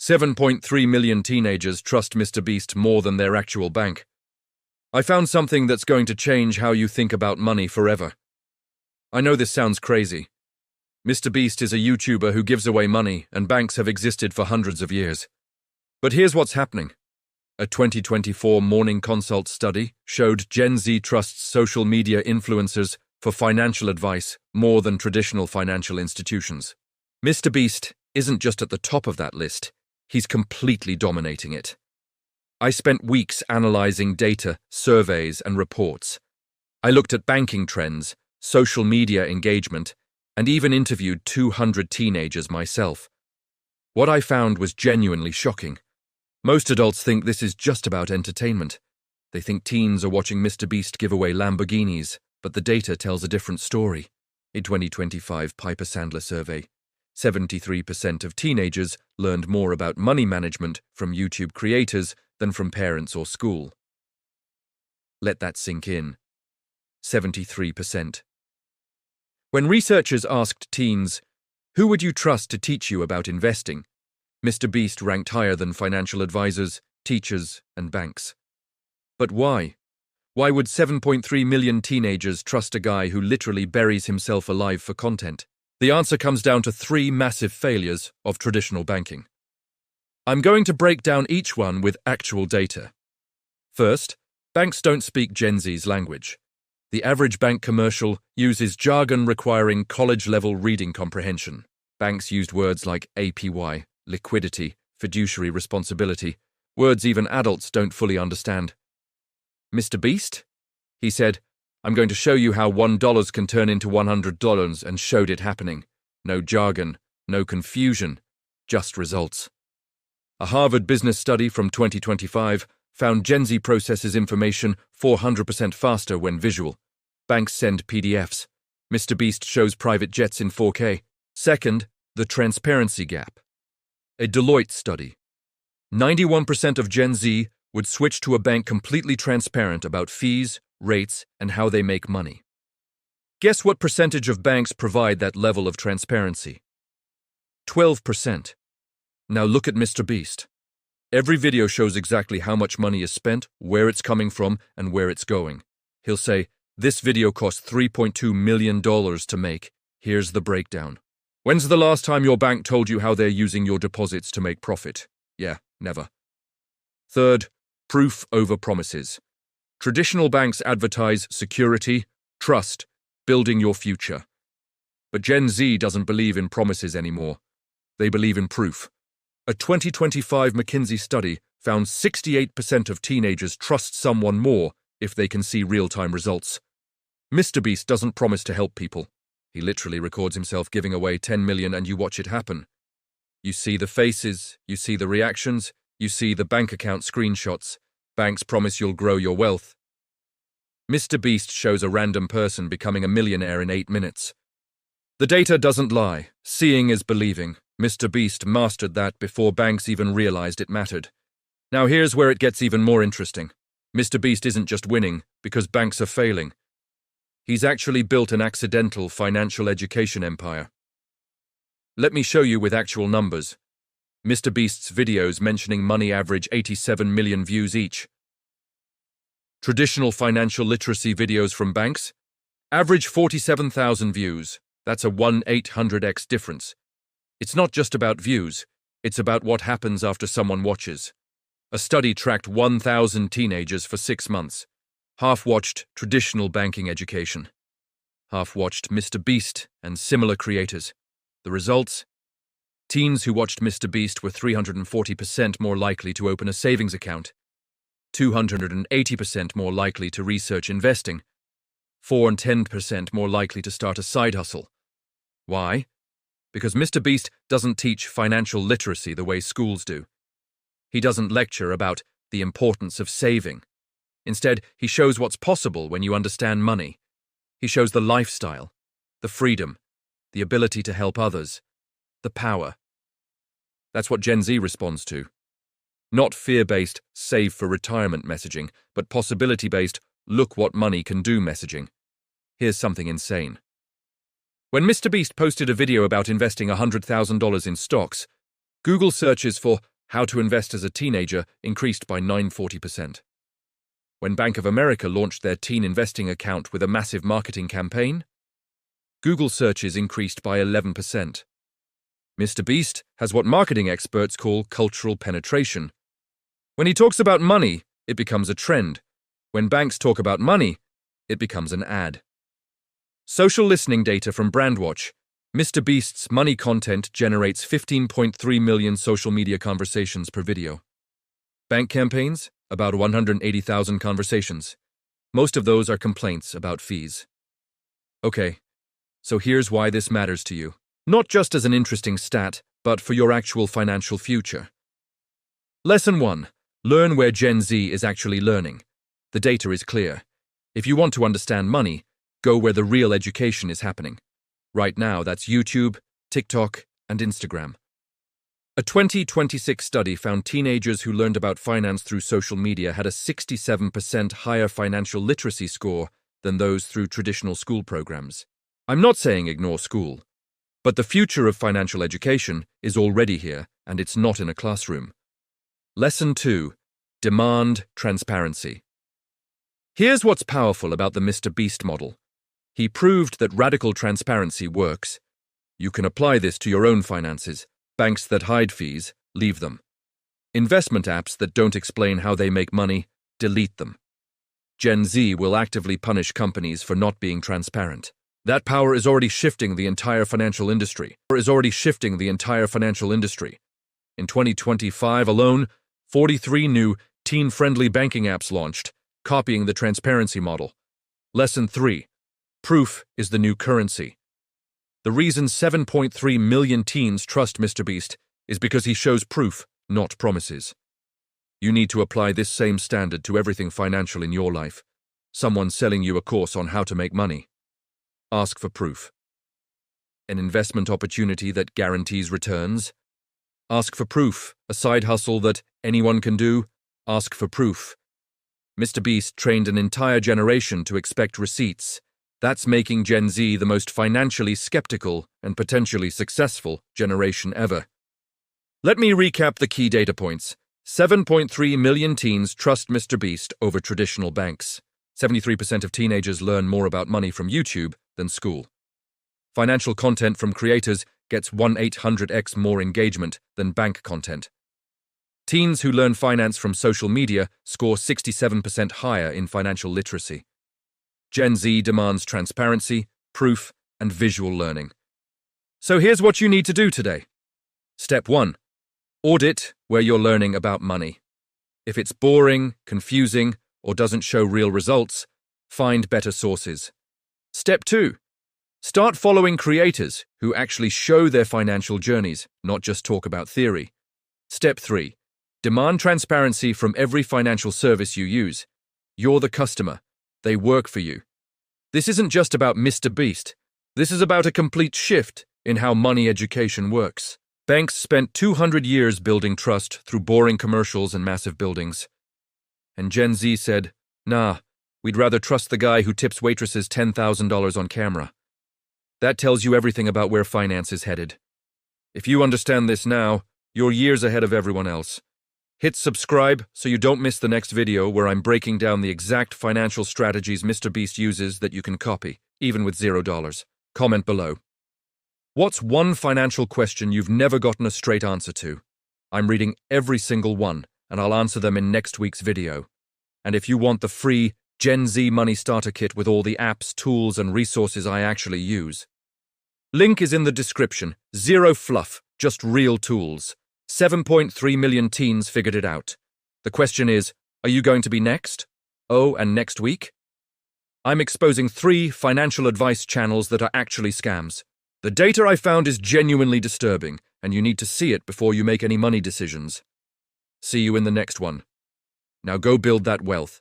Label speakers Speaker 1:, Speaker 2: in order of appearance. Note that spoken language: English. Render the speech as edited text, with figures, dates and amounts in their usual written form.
Speaker 1: 7.3 million teenagers trust MrBeast more than their actual bank. I found something that's going to change how you think about money forever. I know this sounds crazy. MrBeast is a YouTuber who gives away money, and banks have existed for hundreds of years. But here's what's happening. A 2024 Morning Consult study showed Gen Z trusts social media influencers for financial advice more than traditional financial institutions. MrBeast isn't just at the top of that list, he's completely dominating it. I spent weeks analyzing data, surveys, and reports. I looked at banking trends, social media engagement, and even interviewed 200 teenagers myself. What I found was genuinely shocking. Most adults think this is just about entertainment. They think teens are watching MrBeast give away Lamborghinis, but the data tells a different story. A 2025 Piper Sandler survey, 73% of teenagers learned more about money management from YouTube creators than from parents or school. Let that sink in. 73%. When researchers asked teens, "Who would you trust to teach you about investing?" MrBeast ranked higher than financial advisors, teachers, and banks. But why? Why would 7.3 million teenagers trust a guy who literally buries himself alive for content? The answer comes down to three massive failures of traditional banking. I'm going to break down each one with actual data. First, banks don't speak Gen Z's language. The average bank commercial uses jargon requiring college-level reading comprehension. Banks used words like APY, liquidity, fiduciary responsibility, words even adults don't fully understand. MrBeast? He said, "I'm going to show you how $1 can turn into $100," and showed it happening. No jargon, no confusion, just results. A Harvard business study from 2025 found Gen Z processes information 400% faster when visual. Banks send PDFs. MrBeast shows private jets in 4K. Second, the transparency gap. A Deloitte study. 91% of Gen Z would switch to a bank completely transparent about fees, rates, and how they make money. Guess what percentage of banks provide that level of transparency? 12%. Now look at MrBeast. Every video shows exactly how much money is spent, where it's coming from, and where it's going. He'll say, "This video cost $3.2 million to make. Here's the breakdown." When's the last time your bank told you how they're using your deposits to make profit? Yeah, never. Third, proof over promises. Traditional banks advertise security, trust, building your future. But Gen Z doesn't believe in promises anymore. They believe in proof. A 2025 McKinsey study found 68% of teenagers trust someone more if they can see real-time results. MrBeast doesn't promise to help people. He literally records himself giving away 10 million and you watch it happen. You see the faces, you see the reactions, you see the bank account screenshots. Banks promise you'll grow your wealth. MrBeast shows a random person becoming a millionaire in 8 minutes. The data doesn't lie. Seeing is believing. MrBeast mastered that before banks even realized it mattered. Now here's where it gets even more interesting. MrBeast isn't just winning because banks are failing. He's actually built an accidental financial education empire. Let me show you with actual numbers. MrBeast's videos mentioning money average 87 million views each. Traditional financial literacy videos from banks average 47,000 views. That's a 1/800x difference. It's not just about views, it's about what happens after someone watches. A study tracked 1,000 teenagers for 6 months. Half watched traditional banking education. Half watched MrBeast and similar creators. The results? Teens who watched MrBeast were 340% more likely to open a savings account, 280% more likely to research investing, 4 and 10% more likely to start a side hustle. Why? Because MrBeast doesn't teach financial literacy the way schools do. He doesn't lecture about the importance of saving. Instead, he shows what's possible when you understand money. He shows the lifestyle, the freedom, the ability to help others, the power. That's what Gen Z responds to. Not fear-based, save for retirement messaging, but possibility-based, look what money can do messaging. Here's something insane. When MrBeast posted a video about investing $100,000 in stocks, Google searches for How to Invest as a Teenager increased by 940%. When Bank of America launched their teen investing account with a massive marketing campaign, Google searches increased by 11%. MrBeast has what marketing experts call cultural penetration. When he talks about money, it becomes a trend. When banks talk about money, it becomes an ad. Social listening data from Brandwatch. MrBeast's money content generates 15.3 million social media conversations per video. Bank campaigns? About 180,000 conversations. Most of those are complaints about fees. Okay, so here's why this matters to you. Not just as an interesting stat, but for your actual financial future. Lesson 1. Learn where Gen Z is actually learning. The data is clear. If you want to understand money, go where the real education is happening. Right now, that's YouTube, TikTok, and Instagram. A 2026 study found teenagers who learned about finance through social media had a 67% higher financial literacy score than those through traditional school programs. I'm not saying ignore school, but the future of financial education is already here, and it's not in a classroom. Lesson 2. Demand transparency. Here's what's powerful about the MrBeast model. He proved that radical transparency works. You can apply this to your own finances. Banks that hide fees, leave them. Investment apps that don't explain how they make money, delete them. Gen Z will actively punish companies for not being transparent. That power is already shifting the entire financial industry. In 2025 alone, 43 new teen-friendly banking apps launched, copying the transparency model. Lesson 3. Proof is the new currency. The reason 7.3 million teens trust MrBeast is because he shows proof, not promises. You need to apply this same standard to everything financial in your life. Someone selling you a course on how to make money. Ask for proof. An investment opportunity that guarantees returns. Ask for proof. A side hustle that anyone can do. Ask for proof. MrBeast trained an entire generation to expect receipts. That's making Gen Z the most financially skeptical and potentially successful generation ever. Let me recap the key data points. 7.3 million teens trust MrBeast over traditional banks. 73% of teenagers learn more about money from YouTube than school. Financial content from creators gets 1-800x more engagement than bank content. Teens who learn finance from social media score 67% higher in financial literacy. Gen Z demands transparency, proof, and visual learning. So here's what you need to do today. Step 1. Audit where you're learning about money. If it's boring, confusing, or doesn't show real results, find better sources. Step 2. Start following creators who actually show their financial journeys, not just talk about theory. Step 3. Demand transparency from every financial service you use. You're the customer. They work for you. This isn't just about MrBeast. This is about a complete shift in how money education works. Banks spent 200 years building trust through boring commercials and massive buildings. And Gen Z said, nah, we'd rather trust the guy who tips waitresses $10,000 on camera. That tells you everything about where finance is headed. If you understand this now, you're years ahead of everyone else. Hit subscribe so you don't miss the next video where I'm breaking down the exact financial strategies MrBeast uses that you can copy, even with $0. Comment below. What's one financial question you've never gotten a straight answer to? I'm reading every single one, and I'll answer them in next week's video. And if you want the free Gen Z Money Starter Kit with all the apps, tools, and resources I actually use, link is in the description. Zero fluff, just real tools. 7.3 million teens figured it out. The question is, are you going to be next? Oh, and next week? I'm exposing 3 financial advice channels that are actually scams. The data I found is genuinely disturbing, and you need to see it before you make any money decisions. See you in the next one. Now go build that wealth.